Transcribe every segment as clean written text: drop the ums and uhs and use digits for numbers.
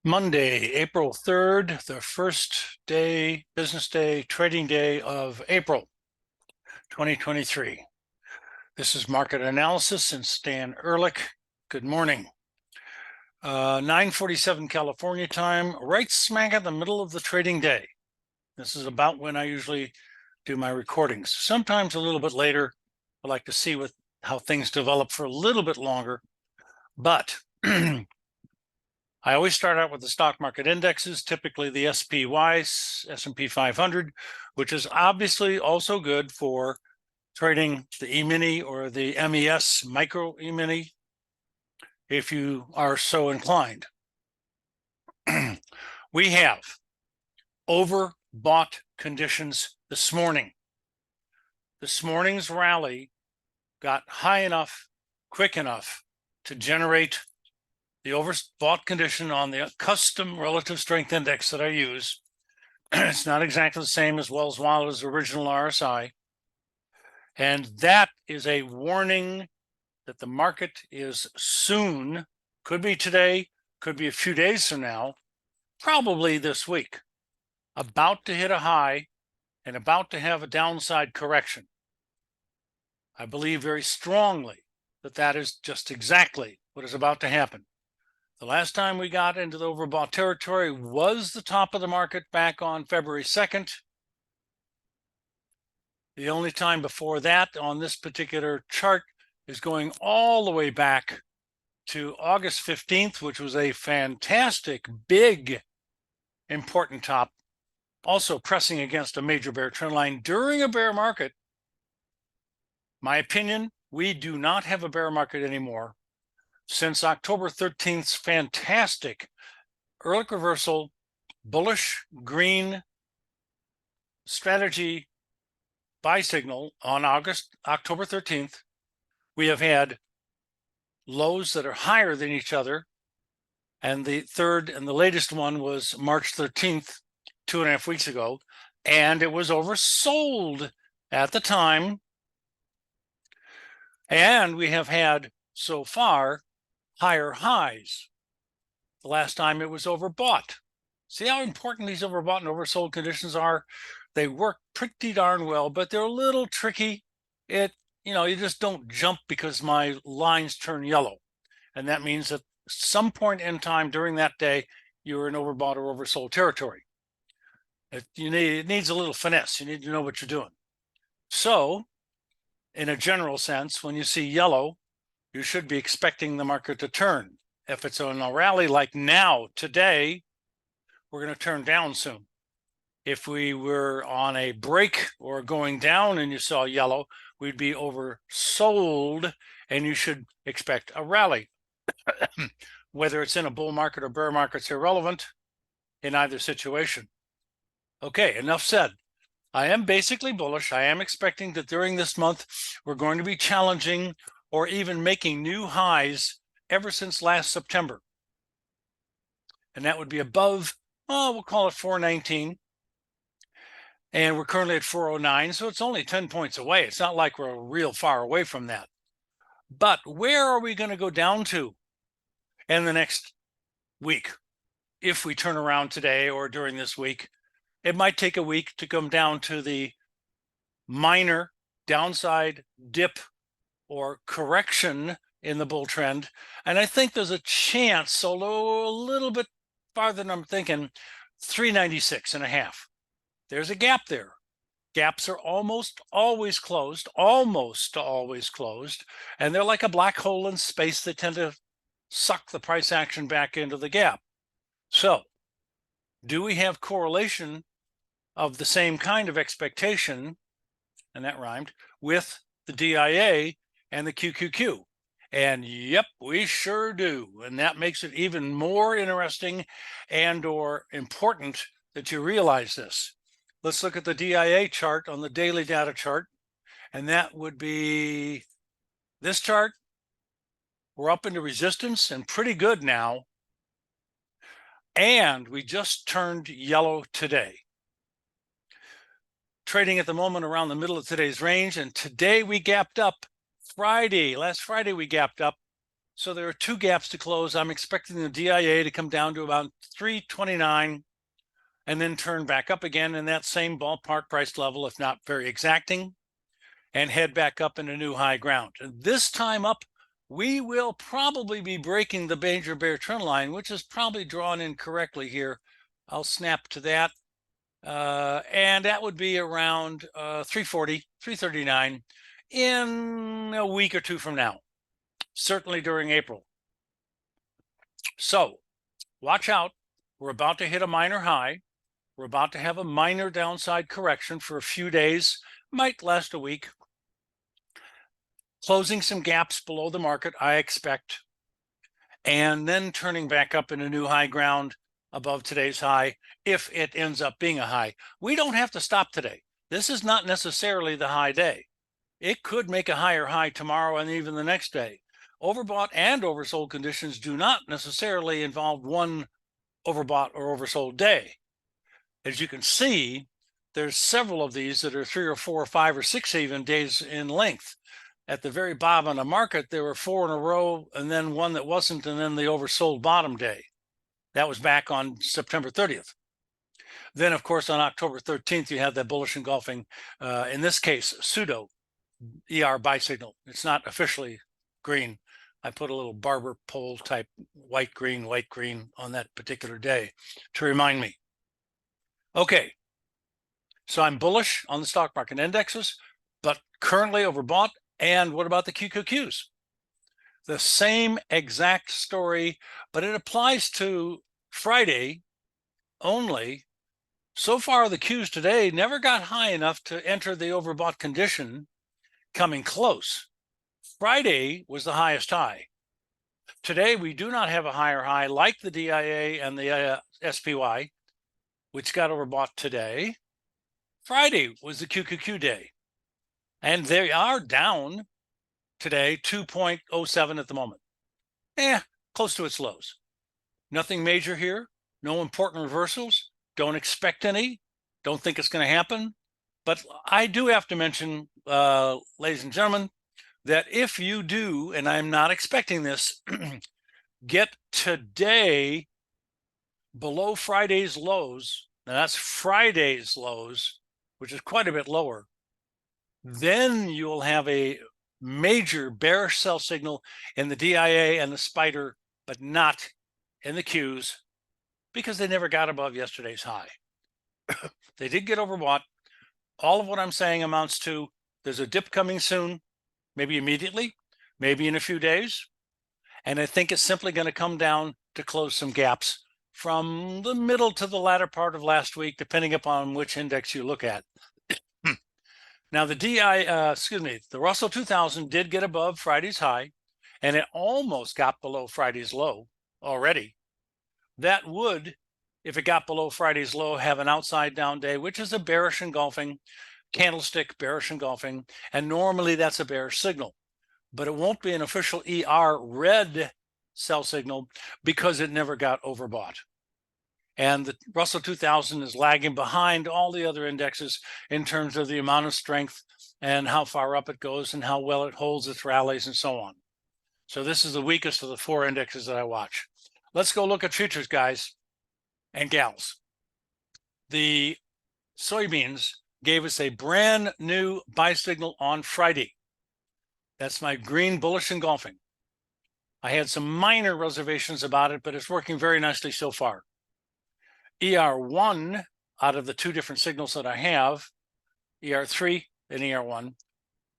Monday, April 3rd, the first day, business day, trading day of April 2023. This is Market Analysis and Stan Ehrlich. Good morning. 9:47 California time, right smack in the middle of the trading day. This is about when I usually do my recordings. Sometimes a little bit later. I like to see how things develop for a little bit longer, but I always start out with the stock market indexes, typically the SPY, S&P 500, which is obviously also good for trading the E-mini or the MES micro E-mini, if you are so inclined. We have overbought conditions this morning. This morning's rally got high enough, quick enough to generate the overbought condition on the custom relative strength index that I use. It's not exactly the same as Wells Wilder's original RSI. And that is a warning that the market is soon, could be today, could be a few days from now, probably this week, about to hit a high and about to have a downside correction. I believe very strongly that that is just exactly what is about to happen. The last time we got into the overbought territory was the top of the market back on February 2nd. The only time before that on this particular chart is going all the way back to August 15th, which was a fantastic, big, important top, also pressing against a major bear trend line during a bear market. My opinion, we do not have a bear market anymore. Since October 13th's fantastic Ehrlich reversal, bullish green strategy buy signal on October 13th, we have had lows that are higher than each other. And the third and the latest one was March 13th, 2.5 weeks ago, and it was oversold at the time. And we have had so far higher highs. The last time it was overbought. See how important these overbought and oversold conditions are? They work pretty darn well, but they're a little tricky. You just don't jump because my lines turn yellow. And that means that some point in time during that day, you're in overbought or oversold territory. It needs a little finesse. You need to know what you're doing. So, in a general sense, when you see yellow, you should be expecting the market to turn. If it's on a rally like now, today, we're going to turn down soon. If we were on a break or going down and you saw yellow, we'd be oversold and you should expect a rally. Whether it's in a bull market or bear market, it's irrelevant in either situation. Okay, enough said. I am basically bullish. I am expecting that during this month, we're going to be challenging or even making new highs ever since last September. And that would be above, we'll call it 419. And we're currently at 409, so it's only 10 points away. It's not like we're real far away from that. But where are we going to go down to in the next week? If we turn around today or during this week, it might take a week to come down to the minor downside dip or correction in the bull trend. And I think there's a chance, although a little bit farther than I'm thinking, 396.5. There's a gap there. Gaps are almost always closed, and they're like a black hole in space. They tend to suck the price action back into the gap. So, do we have correlation of the same kind of expectation, and that rhymed, with the DIA and the QQQ? And yep, we sure do. And that makes it even more interesting and or important that you realize this. Let's look at the DIA chart on the daily data chart. And that would be this chart. We're up into resistance and pretty good now. And we just turned yellow today. Trading at the moment around the middle of today's range. And today we gapped up. Last Friday we gapped up. So there are two gaps to close. I'm expecting the DIA to come down to about 329 and then turn back up again in that same ballpark price level, if not very exacting, and head back up in a new high ground. And this time up, we will probably be breaking the major bear trend line, which is probably drawn incorrectly here. I'll snap to that. And that would be around 340, 339 in a week or two from now, certainly during April. So watch out. We're about to hit a minor high. We're about to have a minor downside correction for a few days, might last a week. Closing some gaps below the market, I expect, and then turning back up in a new high ground above today's high, if it ends up being a high. We don't have to stop today. This is not necessarily the high day. It could make a higher high tomorrow and even the next day. Overbought and oversold conditions do not necessarily involve one overbought or oversold day. As you can see, there's several of these that are 3 or 4 or 5 or 6 even days in length. At the very bottom of the market, there were 4 in a row, and then one that wasn't, and then the oversold bottom day. That was back on September 30th. Then, of course, on October 13th, you have that bullish engulfing, in this case, pseudo ER buy signal. It's not officially green. I put a little barber pole type white, green on that particular day to remind me. Okay, so I'm bullish on the stock market indexes, but currently overbought. And what about the QQQs? The same exact story, but it applies to Friday only. So far, the Qs today never got high enough to enter the overbought condition, coming close. Friday was the highest high. Today, we do not have a higher high like the DIA and the SPY, which got overbought today. Friday was the QQQ day. And they are down today, 2.07 at the moment. Close to its lows. Nothing major here. No important reversals. Don't expect any. Don't think it's going to happen. But I do have to mention, ladies and gentlemen, that if you do, and I'm not expecting this, get today below Friday's lows, now that's Friday's lows, which is quite a bit lower, then you'll have a major bearish sell signal in the DIA and the spider, but not in the Qs, because they never got above yesterday's high. They did get overbought. All of what I'm saying amounts to there's a dip coming soon, maybe immediately, maybe in a few days. And I think it's simply going to come down to close some gaps from the middle to the latter part of last week, depending upon which index you look at. Now, the Russell 2000 did get above Friday's high, and it almost got below Friday's low already. That would, if it got below Friday's low, have an outside down day, which is a bearish engulfing, candlestick bearish engulfing, and normally that's a bearish signal. But it won't be an official ER red sell signal because it never got overbought. And the Russell 2000 is lagging behind all the other indexes in terms of the amount of strength and how far up it goes and how well it holds its rallies and so on. So this is the weakest of the 4 indexes that I watch. Let's go look at futures, guys and gals. The soybeans gave us a brand new buy signal on Friday. That's my green bullish engulfing. I had some minor reservations about it, but it's working very nicely so far. ER1 out of the 2 different signals that I have, ER3 and ER1.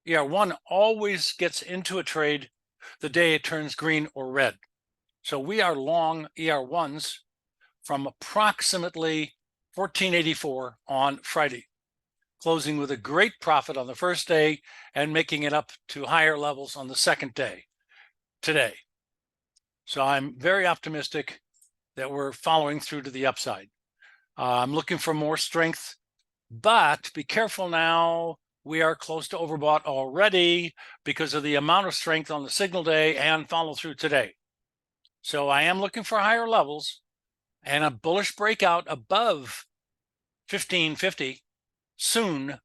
ER1 always gets into a trade the day it turns green or red. So we are long ER1s from approximately 1484 on Friday, closing with a great profit on the first day and making it up to higher levels on the second day today. So I'm very optimistic that we're following through to the upside. I'm looking for more strength, but be careful now. We are close to overbought already because of the amount of strength on the signal day and follow through today. So I am looking for higher levels and a bullish breakout above 1550 soon,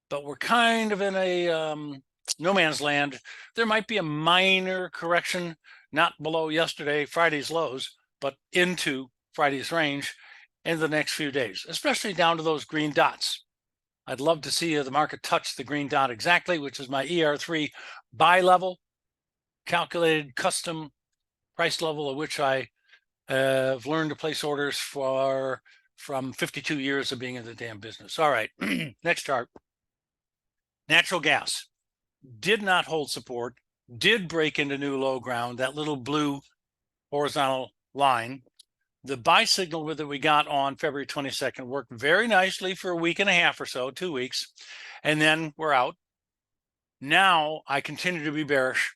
but we're kind of in a no man's land. There might be a minor correction, not below yesterday, Friday's lows, but into Friday's range in the next few days, especially down to those green dots. I'd love to see the market touch the green dot exactly, which is my ER3 buy level, calculated custom price level at which I have learned to place orders for from 52 years of being in the damn business. All right, next chart. Natural gas did not hold support, did break into new low ground, that little blue horizontal line. The buy signal that we got on February 22nd worked very nicely for a week and a half or so, 2 weeks, and then we're out. Now I continue to be bearish.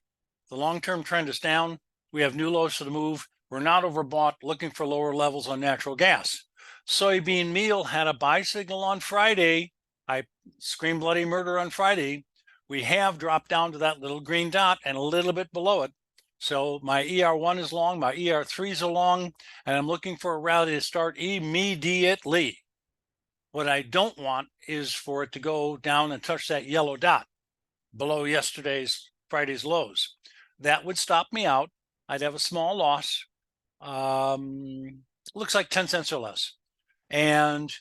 The long-term trend is down. We have new lows to the move. We're not overbought, looking for lower levels on natural gas. Soybean meal had a buy signal on Friday. I screamed bloody murder on Friday. We have dropped down to that little green dot and a little bit below it. So my ER1 is long, my ER3 is long, and I'm looking for a rally to start immediately. What I don't want is for it to go down and touch that yellow dot below Friday's lows. That would stop me out. I'd have a small loss. Looks like 10 cents or less. And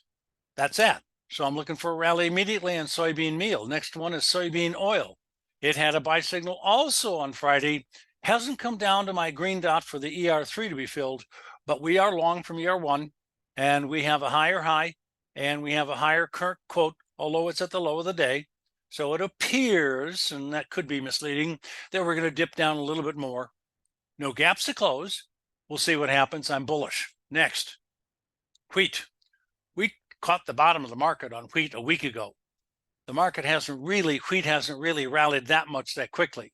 that's that. So I'm looking for a rally immediately on soybean meal. Next one is soybean oil. It had a buy signal also on Friday. Hasn't come down to my green dot for the ER3 to be filled, but we are long from ER1, and we have a higher high, and we have a higher current quote, although it's at the low of the day. So it appears, and that could be misleading, that we're going to dip down a little bit more. No gaps to close. We'll see what happens. I'm bullish. Next, wheat. We caught the bottom of the market on wheat a week ago. The market wheat hasn't really rallied that much that quickly,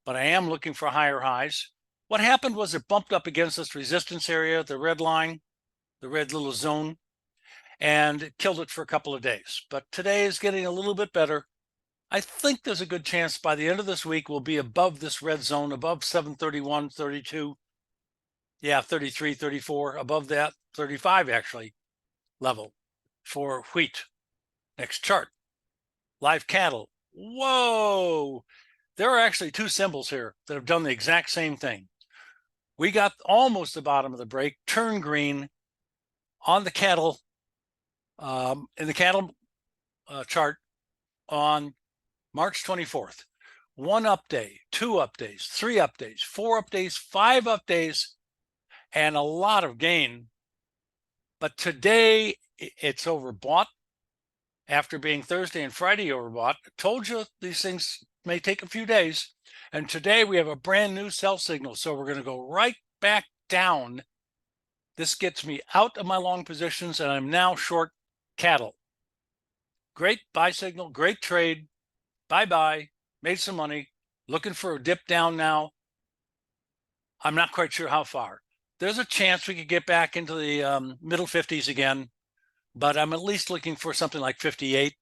but I am looking for higher highs. What happened was it bumped up against this resistance area, the red line, the red little zone, and it killed it for a couple of days. But today is getting a little bit better. I think there's a good chance by the end of this week we'll be above this red zone, above 731, 32. Yeah, 33, 34, above that, 35 actually, level for wheat. Next chart. Live cattle. Whoa! There are actually two symbols here that have done the exact same thing. We got almost the bottom of the break, turn green on the cattle, in the cattle chart on March 24th. 1 up day, 2 up days, 3 up days, 4 up days, 5 up days, and a lot of gain. But today it's overbought after being Thursday and Friday overbought. I told you these things may take a few days. And today we have a brand new sell signal. So we're going to go right back down. This gets me out of my long positions, and I'm now short cattle. Great buy signal, great trade. Bye-bye, made some money, looking for a dip down now. I'm not quite sure how far. There's a chance we could get back into the middle 50s again, but I'm at least looking for something like 58.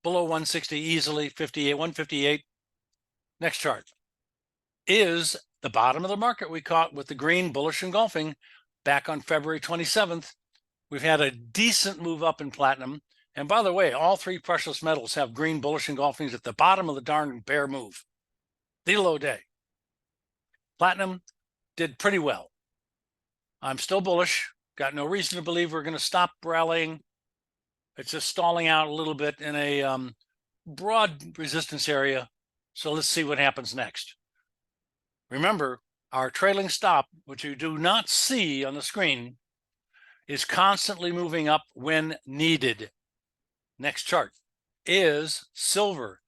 Below 160 easily, 58, 158. Next chart is the bottom of the market we caught with the green bullish engulfing back on February 27th. We've had a decent move up in platinum. And by the way, all 3 precious metals have green bullish engulfings at the bottom of the darn bear move. The low day. Platinum did pretty well. I'm still bullish. Got no reason to believe we're going to stop rallying. It's just stalling out a little bit in a broad resistance area. So let's see what happens next. Remember, our trailing stop, which you do not see on the screen, is constantly moving up when needed. Next chart is silver.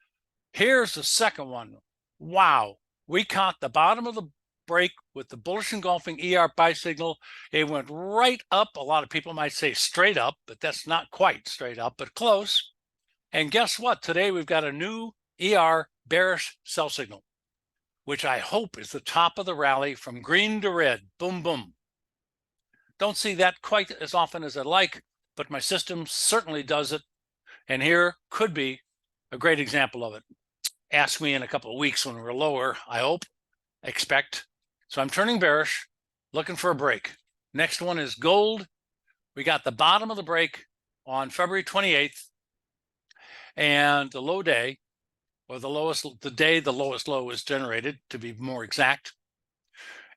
Here's the second one. Wow. We caught the bottom of the break with the bullish engulfing ER buy signal. It went right up. A lot of people might say straight up, but that's not quite straight up, but close. And guess what? Today we've got a new ER bearish sell signal, which I hope is the top of the rally from green to red. Boom, boom. Don't see that quite as often as I'd like, but my system certainly does it. And here could be a great example of it. Ask me in a couple of weeks when we're lower, I hope, expect. So I'm turning bearish, looking for a break. Next one is gold. We got the bottom of the break on February 28th and the low day. or the day the lowest low was generated, to be more exact.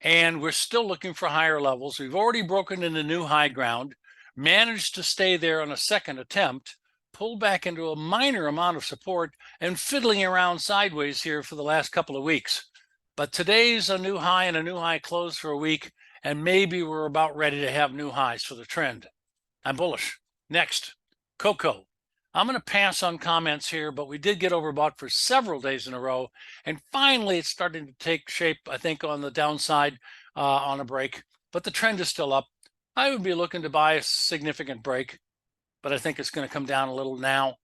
And we're still looking for higher levels. We've already broken into new high ground, managed to stay there on a second attempt, pulled back into a minor amount of support, and fiddling around sideways here for the last couple of weeks. But today's a new high and a new high close for a week, and maybe we're about ready to have new highs for the trend. I'm bullish. Next, cocoa. I'm going to pass on comments here, but we did get overbought for several days in a row. And finally, it's starting to take shape, I think, on the downside on a break. But the trend is still up. I would be looking to buy a significant break, but I think it's going to come down a little now.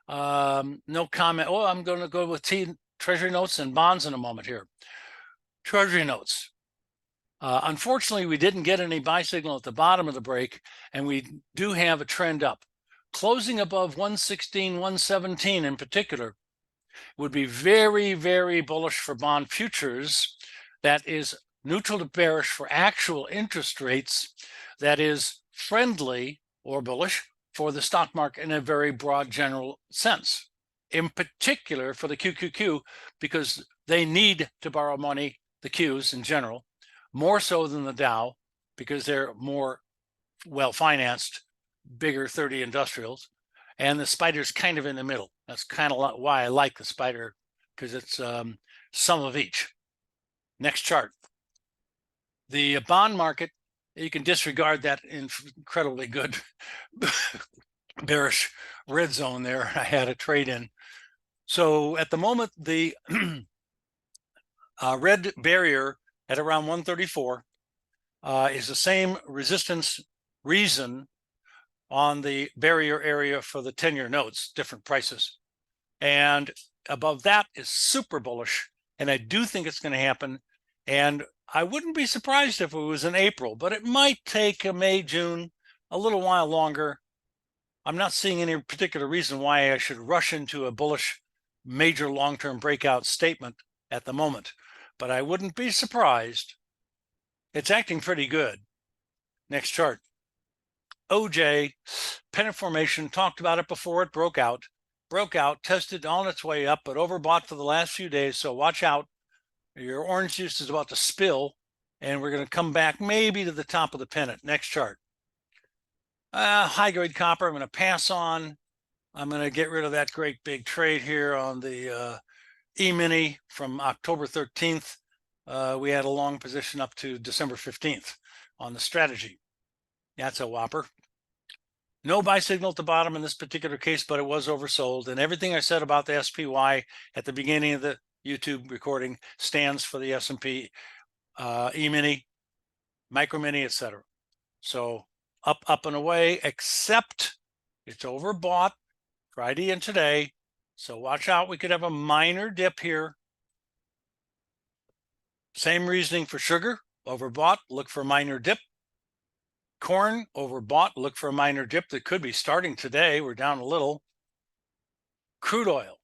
No comment. Oh, I'm going to go with Treasury notes and bonds in a moment here. Treasury notes. Unfortunately, we didn't get any buy signal at the bottom of the break, and we do have a trend up. Closing above 116, 117 in particular would be very, very bullish for bond futures. That is neutral to bearish for actual interest rates. That is friendly or bullish for the stock market in a very broad general sense, in particular for the QQQ, because they need to borrow money, the Qs in general, more so than the Dow, because they're more well-financed, bigger 30 industrials, and the spider's kind of in the middle. That's kind of why I like the spider, because it's some of each. Next chart. The bond market, you can disregard that incredibly good bearish red zone there. I had a trade in. So at the moment, the red barrier at around 134 is the same resistance reason on the barrier area for the 10-year notes, different prices. And above that is super bullish. And I do think it's going to happen. And I wouldn't be surprised if it was in April, but it might take a May, June, a little while longer. I'm not seeing any particular reason why I should rush into a bullish major long-term breakout statement at the moment, but I wouldn't be surprised. It's acting pretty good. Next chart. OJ, pennant formation, talked about it before it broke out, tested on its way up, but overbought for the last few days, so watch out. Your orange juice is about to spill, and we're going to come back maybe to the top of the pennant. Next chart. High-grade copper, I'm going to pass on. I'm going to get rid of that great big trade here on the E-mini from October 13th. We had a long position up to December 15th on the strategy. That's a whopper. No buy signal at the bottom in this particular case, but it was oversold. And everything I said about the SPY at the beginning of the YouTube recording stands for the S&P E-mini, micro mini, etc. So up and away, except it's overbought Friday and today. So watch out. We could have a minor dip here. Same reasoning for sugar. Overbought, look for a minor dip. Corn, overbought, look for a minor dip that could be starting today. We're down a little. Crude oil,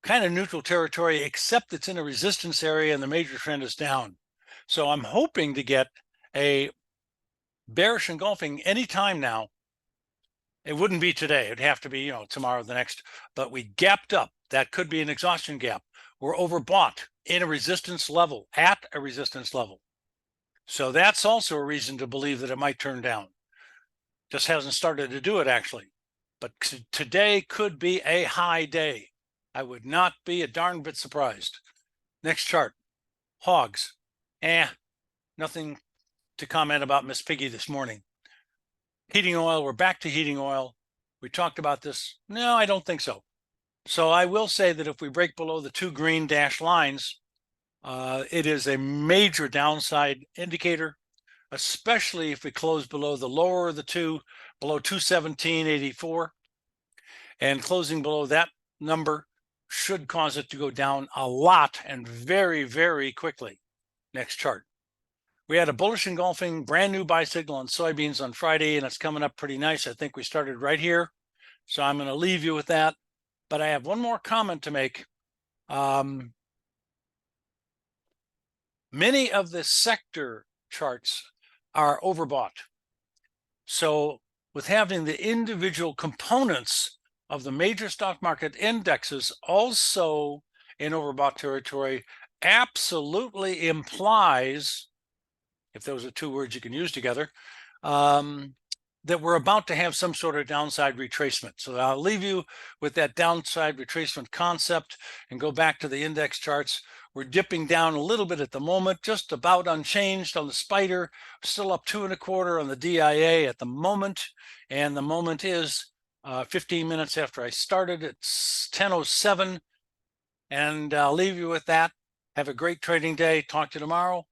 kind of neutral territory, except it's in a resistance area and the major trend is down. So I'm hoping to get a bearish engulfing anytime now. It wouldn't be today. It'd have to be, tomorrow, the next. But we gapped up. That could be an exhaustion gap. We're overbought in a resistance level, at a resistance level. So that's also a reason to believe that it might turn down. Just hasn't started to do it, actually. But today could be a high day. I would not be a darn bit surprised. Next chart. Hogs. Nothing to comment about Miss Piggy this morning. Heating oil, we're back to heating oil. We talked about this. No, I don't think so. So I will say that if we break below the 2 green dashed lines, it is a major downside indicator, especially if we close below the lower of the two, below 217.84. And closing below that number should cause it to go down a lot and very, very quickly. Next chart. We had a bullish engulfing brand new buy signal on soybeans on Friday, and it's coming up pretty nice. I think we started right here. So I'm going to leave you with that. But I have one more comment to make. Many of the sector charts are overbought. So with having the individual components of the major stock market indexes also in overbought territory absolutely implies, if those are two words you can use together, that we're about to have some sort of downside retracement. So I'll leave you with that downside retracement concept and go back to the index charts. We're dipping down a little bit at the moment, just about unchanged on the spider, still up 2.25 on the DIA at the moment. And the moment is 15 minutes after I started. It's 10:07. And I'll leave you with that. Have a great trading day. Talk to you tomorrow.